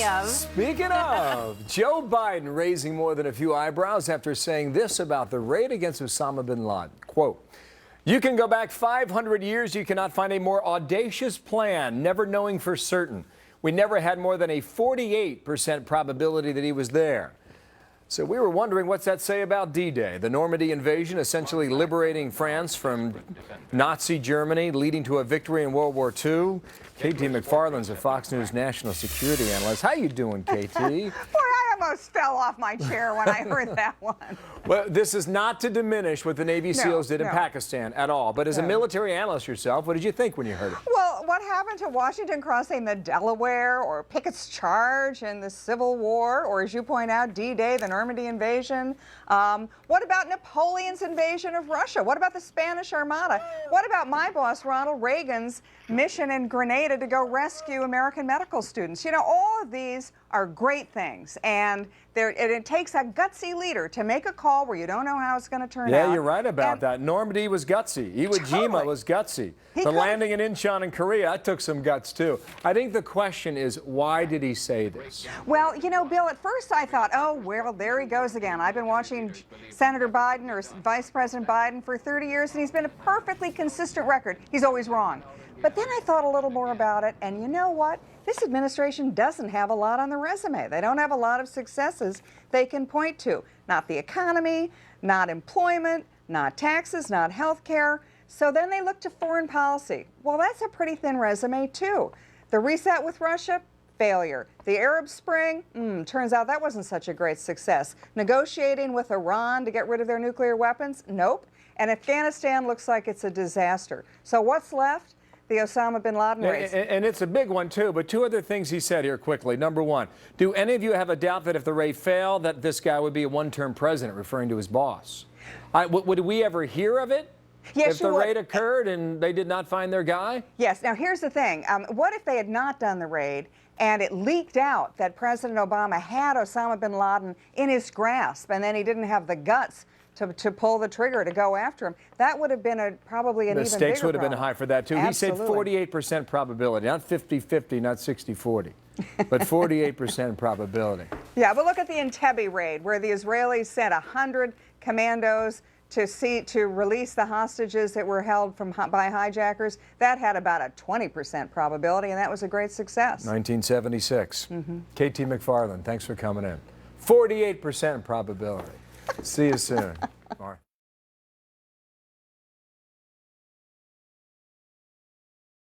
of. Speaking of, Joe Biden raising more than a few eyebrows after saying this about the raid against Osama bin Laden. Quote, "You can go back 500 years, you cannot find a more audacious plan, never knowing for certain. We never had more than a 48% probability that he was there." So we were wondering, what's that say about D-Day, the Normandy invasion, essentially liberating France from Nazi Germany, leading to a victory in World War II? KT McFarland's a Fox News national security analyst. How you doing, KT? Boy, I almost fell off my chair when I heard that one. Well, this is not to diminish what the Navy SEALs did in Pakistan at all. But as a military analyst yourself, what did you think when you heard it? Well, what happened to Washington crossing the Delaware, or Pickett's Charge in the Civil War, or as you point out, D-Day, the Normandy invasion? What about Napoleon's invasion of Russia? What about the Spanish Armada? What about my boss, Ronald Reagan's mission in Grenada to go rescue American medical students? You know, all of these are great things, and it takes a gutsy leader to make a call where you don't know how it's going to turn out. Yeah, you're right about that. Normandy was gutsy. Iwo Jima was gutsy. The landing in Incheon in Korea, that took some guts too. I think the question is, why did he say this? Well, you know, Bill, at first I thought, oh, well, there he goes again. I've been watching Senator Biden or Vice President Biden for 30 years, and he's been a perfectly consistent record. He's always wrong. But then I thought a little more about it, and you know what? This administration doesn't have a lot on the resume. They don't have a lot of successes they can point to. Not the economy, not employment, not taxes, not health care. So then they look to foreign policy. Well, that's a pretty thin resume, too. The reset with Russia, failure. The Arab Spring, turns out that wasn't such a great success. Negotiating with Iran to get rid of their nuclear weapons, nope. And Afghanistan looks like it's a disaster. So what's left? The Osama bin Laden race. And it's a big one, too. But two other things he said here quickly. Number one, do any of you have a doubt that if the raid failed, that this guy would be a one-term president, referring to his boss? Would we ever hear of it? Yes, if the raid occurred and they did not find their guy? Yes. Now, here's the thing. What if they had not done the raid and it leaked out that President Obama had Osama bin Laden in his grasp, and then he didn't have the guts to pull the trigger to go after him? That would have been probably an even bigger problem. The stakes would have been high for that, too. Absolutely. He said 48% probability, not 50-50, not 60-40, but 48% probability. Yeah, but look at the Entebbe raid, where the Israelis sent 100 commandos to release the hostages that were held by hijackers. That had about a 20% probability, and that was a great success. 1976. KT McFarland, thanks for coming in. 48% probability. See you soon. Mark.